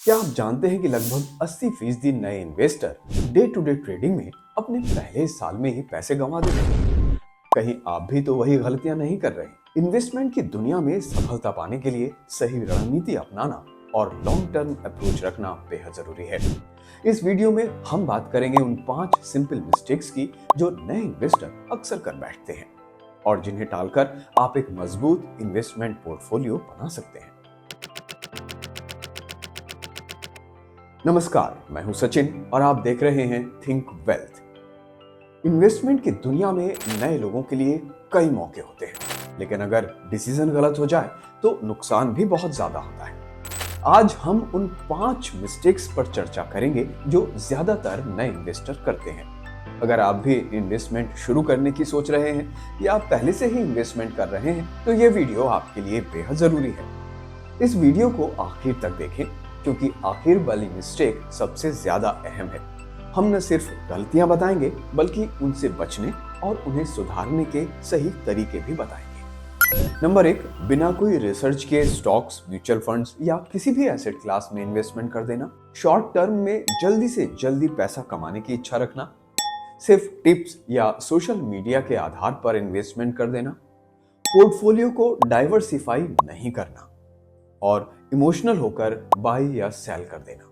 क्या आप जानते हैं कि लगभग 80% नए investor day to day trading में अपने पहले साल में ही पैसे गंवा देते हैं? कहीं आप भी तो वही गलतियां नहीं कर रहे? इन्वेस्टमेंट की दुनिया में सफलता पाने के लिए सही रणनीति अपनाना और लॉन्ग टर्म अप्रोच रखना बेहद जरूरी है। इस वीडियो में हम बात करेंगे उन 5 सिंपल मिस्टेक्स की जो नए इन्वेस्टर अक्सर कर बैठते हैं और जिन्हें टालकर आप एक मजबूत इन्वेस्टमेंट पोर्टफोलियो बना सकते हैं। नमस्कार, मैं हूं सचिन और आप देख रहे हैं थिंक वेल्थ। इन्वेस्टमेंट की दुनिया में नए लोगों के लिए कई मौके होते हैं, लेकिन अगर डिसीजन गलत हो जाए तो नुकसान भी बहुत ज्यादा होता है। आज हम उन 5 मिस्टेक्स पर चर्चा करेंगे जो ज्यादातर नए इन्वेस्टर करते हैं। अगर आप भी इन्वेस्टमेंट शुरू करने की सोच रहे हैं या आप पहले से ही इन्वेस्टमेंट कर रहे हैं तो ये वीडियो आपके लिए बेहद जरूरी है। इस वीडियो को आखिर तक देखें क्योंकि आखिर वाली मिस्टेक सबसे ज्यादा अहम है। हम न सिर्फ गलतियां बताएंगे बल्कि उनसे बचने और उन्हें सुधारने के सही तरीके भी बताएंगे। नंबर 1, बिना कोई रिसर्च के स्टॉक्स, म्यूचुअल फंड्स या किसी भी एसेट क्लास में इन्वेस्टमेंट कर देना। शॉर्ट टर्म में जल्दी से जल्दी पैसा कमाने की इच्छा रखना। सिर्फ टिप्स या सोशल मीडिया के आधार पर इन्वेस्टमेंट कर देना। पोर्टफोलियो को डाइवर्सिफाई नहीं करना और इमोशनल होकर बाय या सेल कर देना।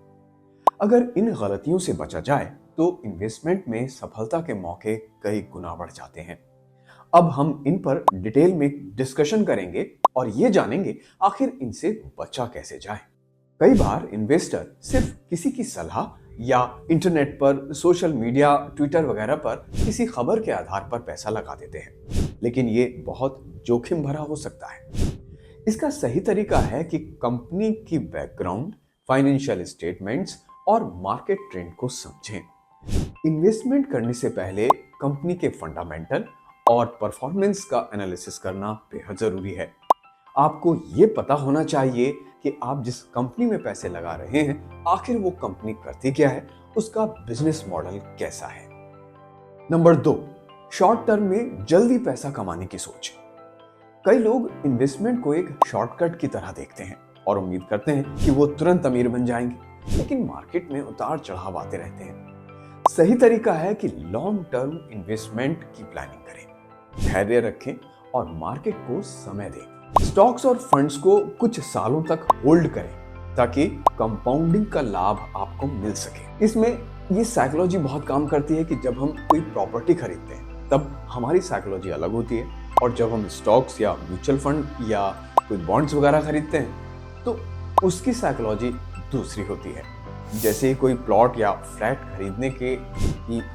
अगर इन गलतियों से बचा जाए तो इन्वेस्टमेंट में सफलता के मौके कई गुना बढ़ जाते हैं। अब हम इन पर डिटेल में डिस्कशन करेंगे और ये जानेंगे आखिर इनसे बचा कैसे जाए। कई बार इन्वेस्टर सिर्फ किसी की सलाह या इंटरनेट पर, सोशल मीडिया, ट्विटर वगैरह पर किसी खबर के आधार पर पैसा लगा देते हैं, लेकिन ये बहुत जोखिम भरा हो सकता है। इसका सही तरीका है कि कंपनी की बैकग्राउंड, फाइनेंशियल स्टेटमेंट्स और मार्केट ट्रेंड को समझें। इन्वेस्टमेंट करने से पहले कंपनी के फंडामेंटल और परफॉर्मेंस का एनालिसिस करना बेहद जरूरी है। आपको ये पता होना चाहिए कि आप जिस कंपनी में पैसे लगा रहे हैं आखिर वो कंपनी करती क्या है, उसका बिजनेस मॉडल कैसा है। नंबर 2, शॉर्ट टर्म में जल्दी पैसा कमाने की सोच। कई लोग इन्वेस्टमेंट को एक शॉर्टकट की तरह देखते हैं और उम्मीद करते हैं कि वो तुरंत अमीर बन जाएंगे, लेकिन मार्केट में उतार चढ़ाव आते रहते हैं। सही तरीका है कि लॉन्ग टर्म इन्वेस्टमेंट की प्लानिंग करें, धैर्य रखें और मार्केट को समय दें। स्टॉक्स और फंड्स को कुछ सालों तक होल्ड करें ताकि कंपाउंडिंग का लाभ आपको मिल सके। इसमें ये साइकोलॉजी बहुत काम करती है कि जब हम कोई प्रॉपर्टी खरीदते हैं तब हमारी साइकोलॉजी अलग होती है और जब हम स्टॉक्स या म्यूचुअल फंड या कोई बॉन्ड्स वगैरह खरीदते हैं तो उसकी साइकोलॉजी दूसरी होती है। जैसे कोई प्लॉट या फ्लैट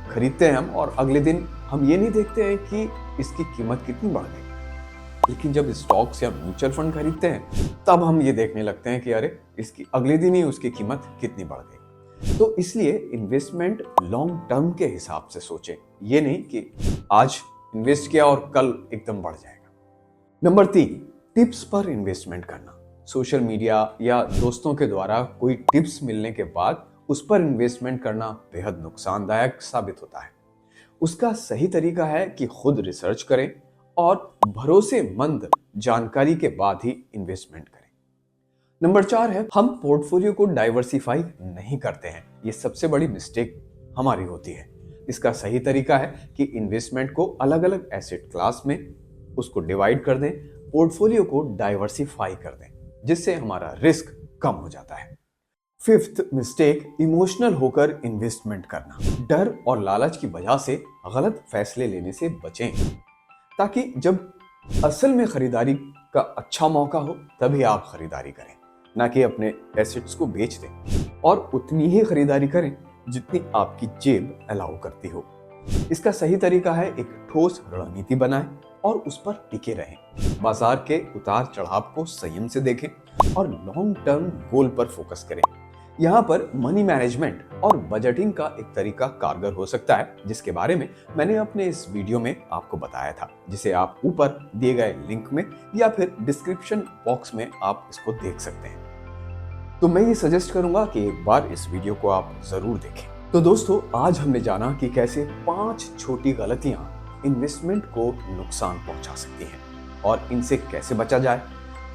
खरीदते हैं हम और अगले दिन हम ये नहीं देखते हैं कि इसकी कीमत कितनी बढ़ गई, लेकिन जब स्टॉक्स या म्यूचुअल फंड खरीदते हैं तब हम ये देखने लगते हैं कि अरे इसकी अगले दिन ही उसकी कीमत कितनी बढ़ गई। तो इसलिए इन्वेस्टमेंट लॉन्ग टर्म के हिसाब से सोचें, ये नहीं कि आज इन्वेस्ट किया और कल एकदम बढ़ जाएगा। नंबर 3, टिप्स पर इन्वेस्टमेंट करना। सोशल मीडिया या दोस्तों के द्वारा कोई टिप्स मिलने के बाद उस पर इन्वेस्टमेंट करना बेहद नुकसानदायक साबित होता है। उसका सही तरीका है कि खुद रिसर्च करें और भरोसेमंद जानकारी के बाद ही इन्वेस्टमेंट करें। नंबर 4 है, हम पोर्टफोलियो को डाइवर्सिफाई नहीं करते हैं। ये सबसे बड़ी मिस्टेक हमारी होती है। इसका सही तरीका है कि इन्वेस्टमेंट को अलग अलग एसेट क्लास में उसको डिवाइड कर दें, पोर्टफोलियो को डाइवर्सिफाई कर दें, जिससे हमारा रिस्क कम हो जाता है। 5th मिस्टेक, इमोशनल होकर इन्वेस्टमेंट करना। डर और लालच की वजह से गलत फैसले लेने से बचें ताकि जब असल में खरीदारी का अच्छा मौका हो तभी आप खरीदारी करें, ना कि अपने एसेट्स को बेच दें, और उतनी ही खरीदारी करें जितनी आपकी जेब अलाउ करती हो। इसका सही तरीका है एक ठोस रणनीति बनाएं और उस पर टिके रहें। बाजार के उतार चढ़ाव को संयम से देखें और लॉन्ग टर्म गोल पर फोकस करें। यहाँ पर मनी मैनेजमेंट और बजटिंग का एक तरीका कारगर हो सकता है, जिसके बारे में मैंने अपने इस वीडियो में आपको बताया था, जिसे आप ऊपर दिए गए लिंक में या फिर डिस्क्रिप्शन बॉक्स में आप इसको देख सकते हैं। तो मैं ये सजेस्ट करूंगा कि एक बार इस वीडियो को आप जरूर देखें। तो दोस्तों, आज हमने जाना कि कैसे 5 छोटी गलतियां इन्वेस्टमेंट को नुकसान पहुंचा सकती हैं और इनसे कैसे बचा जाए।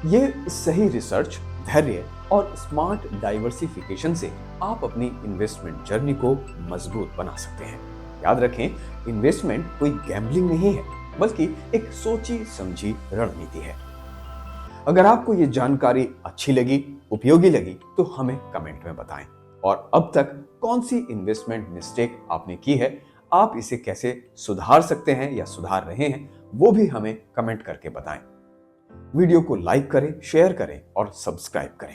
ये सही रिसर्च, धैर्य और स्मार्ट डाइवर्सिफिकेशन से आप अपनी इन्वेस्टमेंट जर्नी को मजबूत बना सकते हैं। याद रखें, इन्वेस्टमेंट कोई गैम्बलिंग नहीं है, बल्कि एक सोची समझी रणनीति है। अगर आपको ये जानकारी अच्छी लगी, उपयोगी लगी, तो हमें कमेंट में बताएं। और अब तक कौन सी इन्वेस्टमेंट मिस्टेक आपने की है, आप इसे कैसे सुधार सकते हैं या सुधार रहे हैं, वो भी हमें कमेंट करके बताएं। वीडियो को लाइक करें, शेयर करें और सब्सक्राइब करें।